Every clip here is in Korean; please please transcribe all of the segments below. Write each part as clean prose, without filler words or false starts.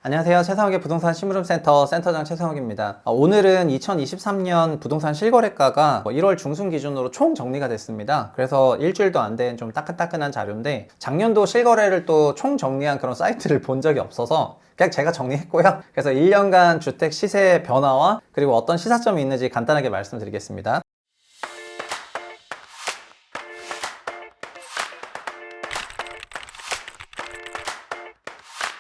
안녕하세요. 최상욱의 부동산 심부름센터 센터장 최상욱입니다. 오늘은 2023년 부동산 실거래가가 1월 중순 기준으로 총 정리가 됐습니다. 그래서 일주일도 안 된 좀 따끈따끈한 자료인데 작년도 실거래를 또 총 정리한 그런 사이트를 본 적이 없어서 그냥 제가 정리했고요. 그래서 1년간 주택 시세 변화와 그리고 어떤 시사점이 있는지 간단하게 말씀드리겠습니다.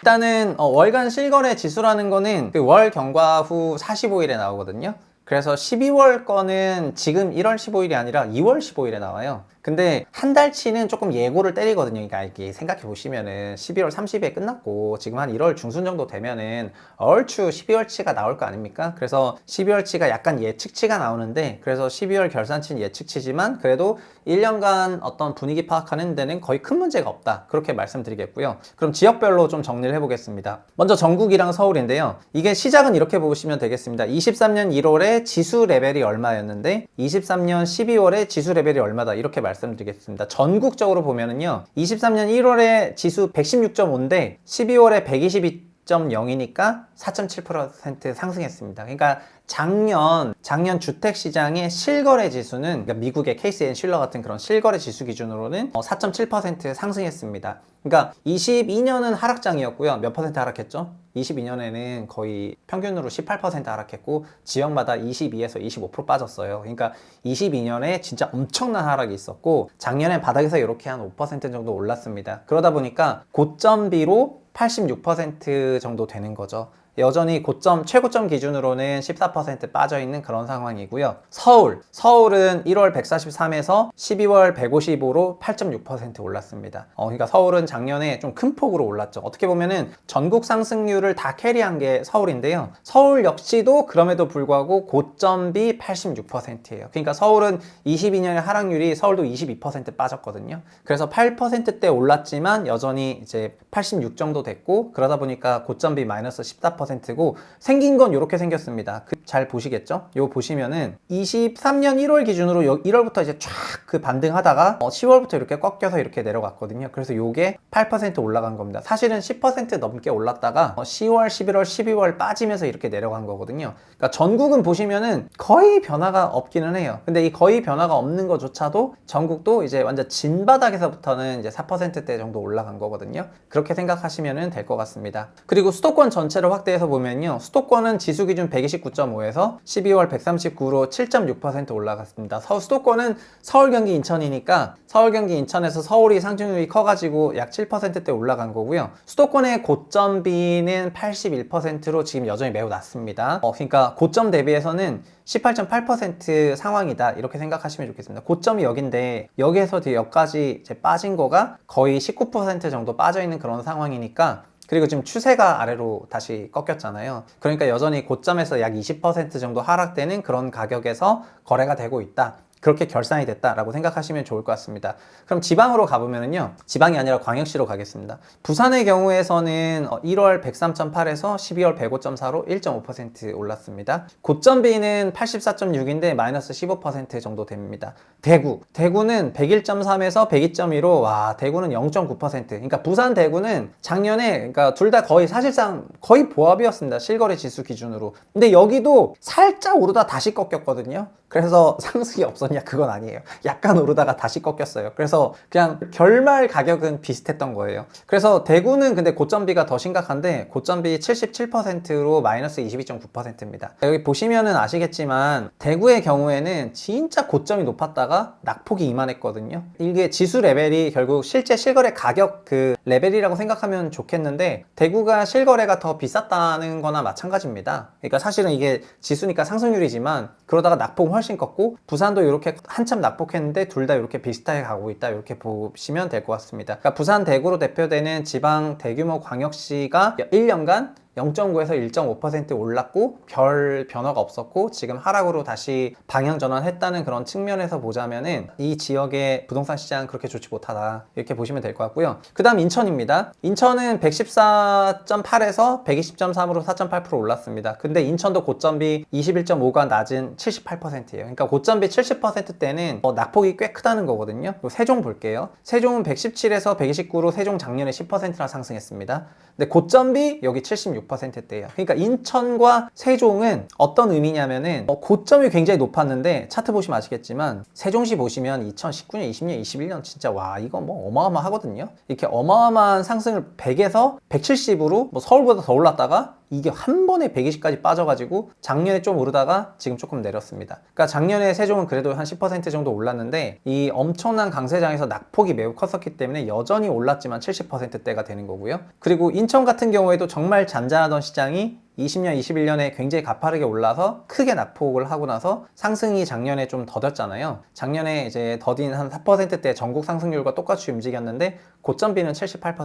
일단은 월간 실거래 지수라는 거는 그 월 경과 후 45일에 나오거든요. 그래서 12월 거는 지금 1월 15일이 아니라 2월 15일에 나와요. 근데 한 달치는 조금 예고를 때리거든요. 그러니까 이게 생각해 보시면은 12월 30일에 끝났고 지금 한 1월 중순 정도 되면은 얼추 12월치가 나올 거 아닙니까? 그래서 12월치가 약간 예측치가 나오는데 그래서 12월 결산치는 예측치지만 그래도 1년간 어떤 분위기 파악하는 데는 거의 큰 문제가 없다. 그렇게 말씀드리겠고요. 그럼 지역별로 좀 정리를 해보겠습니다. 먼저 전국이랑 서울인데요. 이게 시작은 이렇게 보시면 되겠습니다. 23년 1월에 지수 레벨이 얼마였는데 23년 12월에 지수 레벨이 얼마다 이렇게 말씀드리겠습니다. 전국적으로 보면은요. 23년 1월에 지수 116.5인데 12월에 122.0이니까 4.7% 상승했습니다. 그러니까 작년 주택시장의 실거래 지수는 그러니까 미국의 KCN 실러 같은 그런 실거래 지수 기준으로는 4.7% 상승했습니다. 그러니까 22년은 하락장이었고요. 몇 퍼센트 하락했죠? 22년에는 거의 평균으로 18% 하락했고 지역마다 22에서 25% 빠졌어요. 그러니까 22년에 진짜 엄청난 하락이 있었고 작년엔 바닥에서 이렇게 한 5% 정도 올랐습니다. 그러다 보니까 고점비로 86% 정도 되는 거죠. 여전히 최고점 기준으로는 14% 빠져있는 그런 상황이고요. 서울은 1월 143에서 12월 155로 8.6% 올랐습니다. 그러니까 서울은 작년에 좀 큰 폭으로 올랐죠. 어떻게 보면은 전국 상승률을 다 캐리한 게 서울인데요. 서울 역시도 그럼에도 불구하고 고점비 86%예요. 그러니까 서울은 22년의 하락률이 서울도 22% 빠졌거든요. 그래서 8%대 올랐지만 여전히 이제 86 정도 됐고 그러다 보니까 고점비 마이너스 14%고 생긴 건 이렇게 생겼습니다. 잘 보시겠죠? 요 보시면은 23년 1월 기준으로 1월부터 이제 쫙 그 반등하다가 10월부터 이렇게 꺾여서 이렇게 내려갔거든요. 그래서 요게 8% 올라간 겁니다. 사실은 10% 넘게 올랐다가 10월, 11월, 12월 빠지면서 이렇게 내려간 거거든요. 그러니까 전국은 보시면은 거의 변화가 없기는 해요. 근데 이 거의 변화가 없는 것조차도 전국도 이제 완전 진바닥에서부터는 이제 4%대 정도 올라간 거거든요. 그렇게 생각하시면 될 것 같습니다. 그리고 수도권 전체를 확대해서 보면요. 수도권은 지수 기준 129.5에서 12월 139로 7.6% 올라갔습니다. 수도권은 서울, 경기, 인천이니까 서울, 경기, 인천에서 서울이 상승률이 커가지고 약 7%대 올라간 거고요. 수도권의 고점비는 81%로 지금 여전히 매우 낮습니다. 그러니까 고점 대비해서는 18.8% 상황이다 이렇게 생각하시면 좋겠습니다. 고점이 여긴데 여기에서 여기까지 이제 빠진 거가 거의 19% 정도 빠져있는 그런 상황이니까 그리고 지금 추세가 아래로 다시 꺾였잖아요. 그러니까 여전히 고점에서 약 20% 정도 하락되는 그런 가격에서 거래가 되고 있다. 그렇게 결산이 됐다라고 생각하시면 좋을 것 같습니다. 그럼 지방으로 가보면은요. 지방이 아니라 광역시로 가겠습니다. 부산의 경우에서는 1월 103.8에서 12월 105.4로 1.5% 올랐습니다. 고점비는 84.6인데 마이너스 15% 정도 됩니다. 대구는 101.3에서 102.2로 와 대구는 0.9%. 그러니까 부산 대구는 작년에 그러니까 둘 다 거의 사실상 거의 보합이었습니다. 실거래 지수 기준으로. 근데 여기도 살짝 오르다 다시 꺾였거든요. 그래서 상승이 없었냐? 그건 아니에요. 약간 오르다가 다시 꺾였어요. 그래서 그냥 결말 가격은 비슷했던 거예요. 그래서 대구는 근데 고점비가 더 심각한데 고점비 77%로 마이너스 22.9%입니다. 여기 보시면은 아시겠지만 대구의 경우에는 진짜 고점이 높았다가 낙폭이 이만했거든요. 이게 지수 레벨이 결국 실제 실거래 가격 그 레벨이라고 생각하면 좋겠는데 대구가 실거래가 더 비쌌다는 거나 마찬가지입니다. 그러니까 사실은 이게 지수니까 상승률이지만 그러다가 낙폭은 훨씬 컸고 부산도 이렇게 한참 낙폭했는데 둘 다 이렇게 비슷하게 가고 있다 이렇게 보시면 될 것 같습니다. 그러니까 부산 대구로 대표되는 지방 대규모 광역시가 1년간 0.9에서 1.5% 올랐고 별 변화가 없었고 지금 하락으로 다시 방향 전환했다는 그런 측면에서 보자면은 이 지역의 부동산 시장 그렇게 좋지 못하다 이렇게 보시면 될 것 같고요. 그 다음 인천입니다. 인천은 114.8에서 120.3으로 4.8% 올랐습니다. 근데 인천도 고점비 21.5가 낮은 78%예요. 그러니까 고점비 70%대는 낙폭이 꽤 크다는 거거든요. 세종 볼게요. 세종은 117에서 129로 세종 작년에 10%나 상승했습니다. 근데 고점비 여기 76 0.6%대예요. 그러니까 인천과 세종은 어떤 의미냐면은 고점이 굉장히 높았는데 차트 보시면 아시겠지만 세종시 보시면 2019년, 20년, 21년 진짜 와 이거 뭐 어마어마하거든요. 이렇게 어마어마한 상승을 100에서 170으로 뭐 서울보다 더 올랐다가 이게 한 번에 120까지 빠져가지고 작년에 좀 오르다가 지금 조금 내렸습니다. 그러니까 작년에 세종은 그래도 한 10% 정도 올랐는데 이 엄청난 강세장에서 낙폭이 매우 컸었기 때문에 여전히 올랐지만 70%대가 되는 거고요. 그리고 인천 같은 경우에도 정말 잔잔하던 시장이 20년, 21년에 굉장히 가파르게 올라서 크게 낙폭을 하고 나서 상승이 작년에 좀 더뎠잖아요. 작년에 이제 더딘 한 4%대 전국 상승률과 똑같이 움직였는데 고점비는 78%.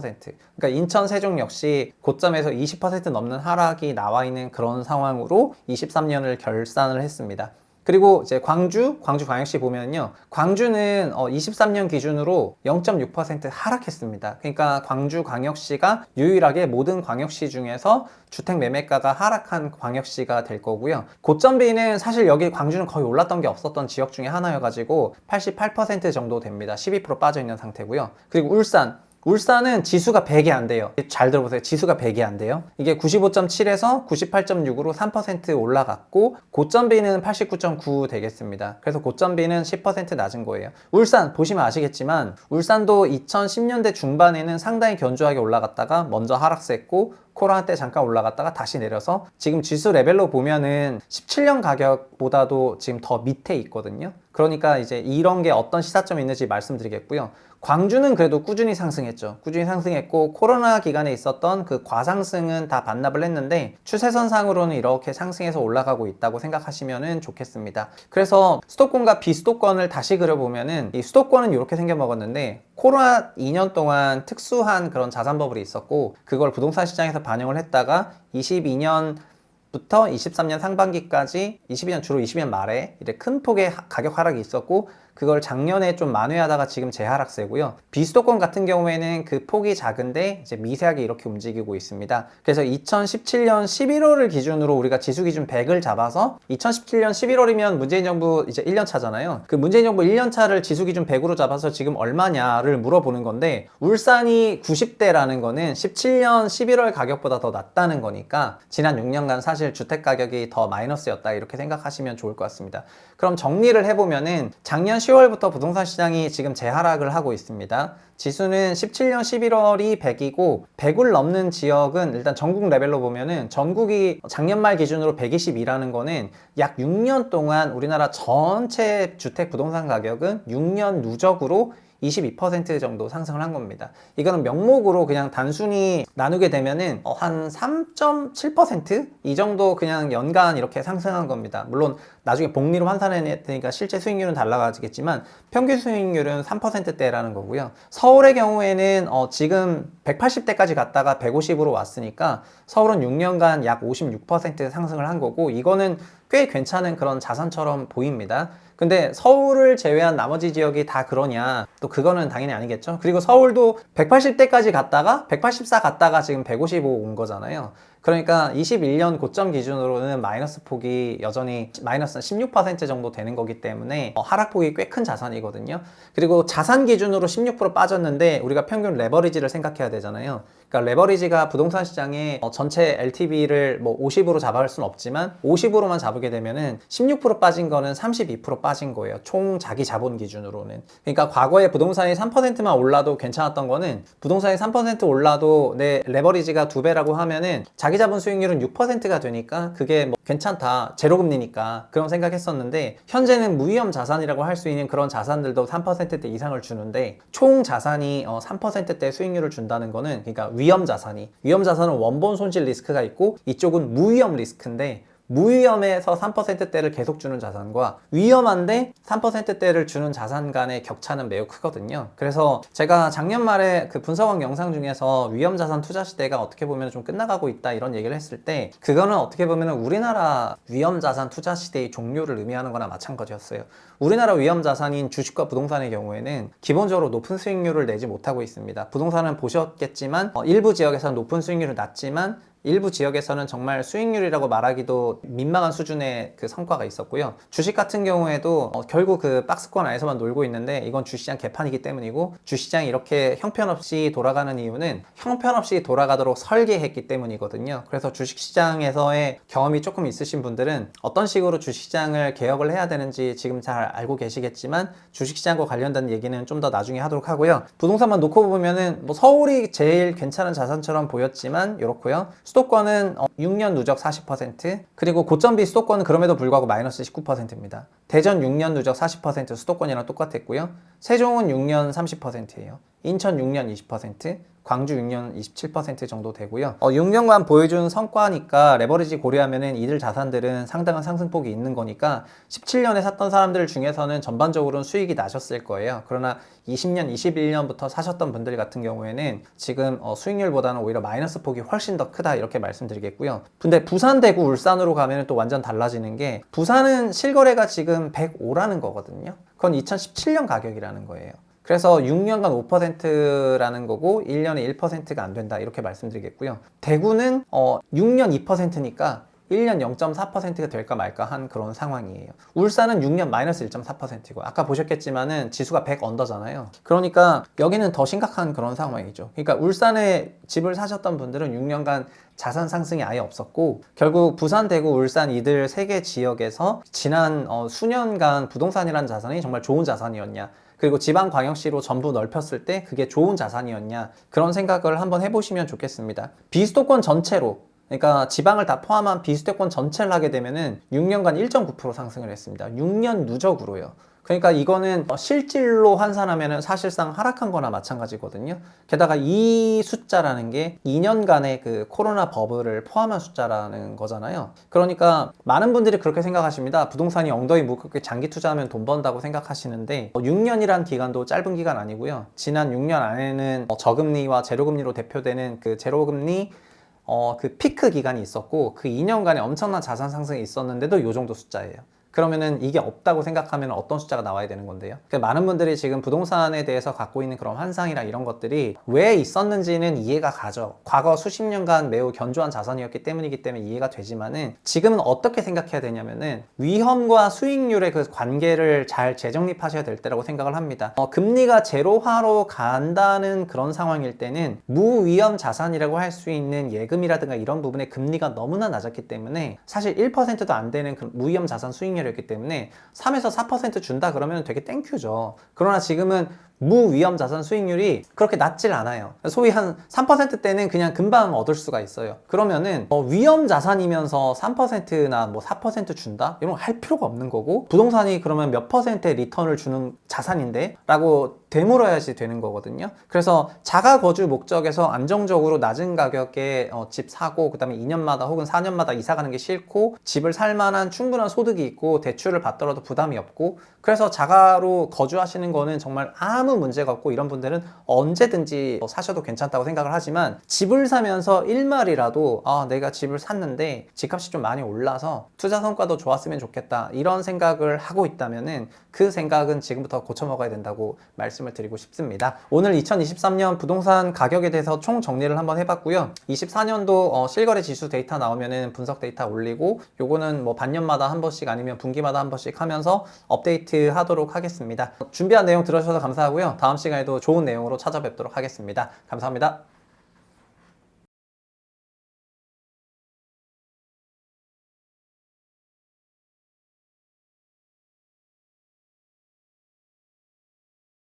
그러니까 인천, 세종 역시 고점에서 20% 넘는 하락이 나와 있는 그런 상황으로 23년을 결산을 했습니다. 그리고 이제 광주광역시 보면요. 광주는 23년 기준으로 0.6% 하락했습니다. 그러니까 광주광역시가 유일하게 모든 광역시 중에서 주택 매매가가 하락한 광역시가 될 거고요. 고점비는 사실 여기 광주는 거의 올랐던 게 없었던 지역 중에 하나여가지고 88% 정도 됩니다. 12% 빠져 있는 상태고요. 그리고 울산은 지수가 100이 안 돼요. 잘 들어보세요. 지수가 100이 안 돼요. 이게 95.7에서 98.6으로 3% 올라갔고 고점비는 89.9 되겠습니다. 그래서 고점비는 10% 낮은 거예요. 울산 보시면 아시겠지만 울산도 2010년대 중반에는 상당히 견조하게 올라갔다가 먼저 하락세했고 코로나 때 잠깐 올라갔다가 다시 내려서 지금 지수 레벨로 보면은 17년 가격보다도 지금 더 밑에 있거든요. 그러니까 이제 이런 게 어떤 시사점이 있는지 말씀드리겠고요. 광주는 그래도 꾸준히 상승했죠. 꾸준히 상승했고 코로나 기간에 있었던 그 과상승은 다 반납을 했는데 추세선상으로는 이렇게 상승해서 올라가고 있다고 생각하시면 좋겠습니다. 그래서 수도권과 비수도권을 다시 그려보면은 이 수도권은 이렇게 생겨먹었는데 코로나 2년 동안 특수한 그런 자산 버블이 있었고 그걸 부동산 시장에서 반영을 했다가 22년부터 23년 상반기까지 22년 주로 22년 말에 이제 큰 폭의 가격 하락이 있었고 그걸 작년에 좀 만회하다가 지금 재하락세고요. 비수도권 같은 경우에는 그 폭이 작은데 이제 미세하게 이렇게 움직이고 있습니다. 그래서 2017년 11월을 기준으로 우리가 지수 기준 100을 잡아서 2017년 11월이면 문재인 정부 이제 1년 차잖아요. 그 문재인 정부 1년 차를 지수 기준 100으로 잡아서 지금 얼마냐를 물어보는 건데 울산이 90대라는 거는 17년 11월 가격보다 더 낮다는 거니까 지난 6년간 사실 주택 가격이 더 마이너스였다 이렇게 생각하시면 좋을 것 같습니다. 그럼 정리를 해보면은 작년 10월부터 부동산 시장이 지금 재하락을 하고 있습니다. 지수는 17년 11월이 100이고 100을 넘는 지역은 일단 전국 레벨로 보면은 전국이 작년 말 기준으로 122라는 거는 약 6년 동안 우리나라 전체 주택 부동산 가격은 6년 누적으로 22% 정도 상승을 한 겁니다. 이거는 명목으로 그냥 단순히 나누게 되면은 한 3.7% 이 정도 그냥 연간 이렇게 상승한 겁니다. 물론 나중에 복리로 환산해 되니까 실제 수익률은 달라지겠지만 평균 수익률은 3%대라는 거고요. 서울의 경우에는 지금 180대까지 갔다가 150으로 왔으니까 서울은 6년간 약 56% 상승을 한 거고 이거는 꽤 괜찮은 그런 자산처럼 보입니다. 근데 서울을 제외한 나머지 지역이 다 그러냐? 또 그거는 당연히 아니겠죠. 그리고 서울도 180대까지 갔다가 184 갔다가 지금 155 온 거잖아요. 그러니까 21년 고점 기준으로는 마이너스 폭이 여전히 마이너스 16% 정도 되는 거기 때문에 하락폭이 꽤 큰 자산이거든요. 그리고 자산 기준으로 16% 빠졌는데 우리가 평균 레버리지를 생각해야 되잖아요. 그러니까 레버리지가 부동산 시장에 전체 LTV를 뭐 50으로 잡아갈 수는 없지만 50으로만 잡게 되면은 16% 빠진 거는 32% 빠진 거예요. 총 자기 자본 기준으로는. 그러니까 과거에 부동산이 3%만 올라도 괜찮았던 거는 부동산이 3% 올라도 내 레버리지가 2배라고 하면은 자기 자본 수익률은 6%가 되니까 그게 뭐 괜찮다. 제로금리니까 그런 생각했었는데 현재는 무위험 자산이라고 할 수 있는 그런 자산들도 3%대 이상을 주는데 총 자산이 3%대 수익률을 준다는 거는 그러니까 위험 자산은 원본 손실 리스크가 있고 이쪽은 무위험 리스크인데 무위험에서 3%대를 계속 주는 자산과 위험한데 3%대를 주는 자산 간의 격차는 매우 크거든요. 그래서 제가 작년 말에 그 분석원 영상 중에서 위험자산 투자 시대가 어떻게 보면 좀 끝나가고 있다 이런 얘기를 했을 때 그거는 어떻게 보면 우리나라 위험자산 투자 시대의 종료를 의미하는 거나 마찬가지였어요. 우리나라 위험자산인 주식과 부동산의 경우에는 기본적으로 높은 수익률을 내지 못하고 있습니다. 부동산은 보셨겠지만 일부 지역에서는 높은 수익률을 났지만 일부 지역에서는 정말 수익률이라고 말하기도 민망한 수준의 그 성과가 있었고요. 주식 같은 경우에도 결국 그 박스권 안에서만 놀고 있는데 이건 주시장 개판이기 때문이고, 주시장이 이렇게 형편없이 돌아가는 이유는 형편없이 돌아가도록 설계했기 때문이거든요. 그래서 주식시장에서의 경험이 조금 있으신 분들은 어떤 식으로 주식시장을 개혁을 해야 되는지 지금 잘 알고 계시겠지만, 주식시장과 관련된 얘기는 좀 더 나중에 하도록 하고요. 부동산만 놓고 보면은 뭐 서울이 제일 괜찮은 자산처럼 보였지만 이렇고요. 수도권은 6년 누적 40%, 그리고 고점비 수도권은 그럼에도 불구하고 마이너스 19%입니다. 대전 6년 누적 40% 수도권이랑 똑같았고요. 세종은 6년 30%예요. 인천 6년 20%, 광주 6년 27% 정도 되고요. 6년간 보여준 성과니까 레버리지 고려하면은 이들 자산들은 상당한 상승폭이 있는 거니까 17년에 샀던 사람들 중에서는 전반적으로는 수익이 나셨을 거예요. 그러나 20년, 21년부터 사셨던 분들 같은 경우에는 지금 수익률보다는 오히려 마이너스 폭이 훨씬 더 크다, 이렇게 말씀드리겠고요. 근데 부산, 대구, 울산으로 가면 또 완전 달라지는 게, 부산은 실거래가 지금 105라는 거거든요. 그건 2017년 가격이라는 거예요. 그래서 6년간 5%라는 거고 1년에 1%가 안 된다, 이렇게 말씀드리겠고요. 대구는 6년 2%니까 1년 0.4%가 될까 말까 한 그런 상황이에요. 울산은 6년 마이너스 1.4%고 아까 보셨겠지만은 지수가 100 언더잖아요. 그러니까 여기는 더 심각한 그런 상황이죠. 그러니까 울산에 집을 사셨던 분들은 6년간 자산 상승이 아예 없었고, 결국 부산, 대구, 울산 이들 세 개 지역에서 지난 수년간 부동산이라는 자산이 정말 좋은 자산이었냐, 그리고 지방광역시로 전부 넓혔을 때 그게 좋은 자산이었냐, 그런 생각을 한번 해보시면 좋겠습니다. 비수도권 전체로, 그러니까 지방을 다 포함한 비수도권 전체를 하게 되면은 6년간 1.9% 상승을 했습니다. 6년 누적으로요. 그러니까 이거는 실질로 환산하면 사실상 하락한 거나 마찬가지거든요. 게다가 이 숫자라는 게 2년간의 그 코로나 버블을 포함한 숫자라는 거잖아요. 그러니까 많은 분들이 그렇게 생각하십니다. 부동산이 엉덩이 무겁게 장기 투자하면 돈 번다고 생각하시는데 6년이란 기간도 짧은 기간 아니고요. 지난 6년 안에는 저금리와 제로금리로 대표되는 그 제로금리 그 피크 기간이 있었고, 그 2년간에 엄청난 자산 상승이 있었는데도 이 정도 숫자예요. 그러면은 이게 없다고 생각하면 어떤 숫자가 나와야 되는 건데요? 그러니까 많은 분들이 지금 부동산에 대해서 갖고 있는 그런 환상이랑 이런 것들이 왜 있었는지는 이해가 가죠. 과거 수십 년간 매우 견조한 자산이었기 때문이기 때문에 이해가 되지만은, 지금은 어떻게 생각해야 되냐면은 위험과 수익률의 그 관계를 잘 재정립하셔야 될 때라고 생각을 합니다. 금리가 제로화로 간다는 그런 상황일 때는 무위험 자산이라고 할 수 있는 예금이라든가 이런 부분에 금리가 너무나 낮았기 때문에 사실 1%도 안 되는 그 무위험 자산 수익률 였기 때문에 3에서 4% 준다 그러면 되게 땡큐죠. 그러나 지금은 무위험 자산 수익률이 그렇게 낮질 않아요. 소위 한 3%대는 그냥 금방 얻을 수가 있어요. 그러면은 위험 자산이면서 3%나 뭐 4% 준다? 이런 거 할 필요가 없는 거고, 부동산이 그러면 몇 퍼센트의 리턴을 주는 자산인데? 라고 되물어야지 되는 거거든요. 그래서 자가 거주 목적에서 안정적으로 낮은 가격에 집 사고, 그 다음에 2년마다 혹은 4년마다 이사 가는 게 싫고, 집을 살 만한 충분한 소득이 있고 대출을 받더라도 부담이 없고, 그래서 자가로 거주하시는 거는 정말 아무 문제가 없고, 이런 분들은 언제든지 사셔도 괜찮다고 생각을 하지만, 집을 사면서 일말이라도 내가 집을 샀는데 집값이 좀 많이 올라서 투자 성과도 좋았으면 좋겠다, 이런 생각을 하고 있다면은 그 생각은 지금부터 고쳐 먹어야 된다고 말씀을 드리고 싶습니다. 오늘 2023년 부동산 가격에 대해서 총 정리를 한번 해봤고요. 24년도 실거래 지수 데이터 나오면은 분석 데이터 올리고, 요거는 뭐 반년마다 한 번씩 아니면 분기마다 한 번씩 하면서 업데이트 하도록 하겠습니다. 준비한 내용 들어주셔서 감사하고요. 다음 시간에도 좋은 내용으로 찾아뵙도록 하겠습니다. 감사합니다.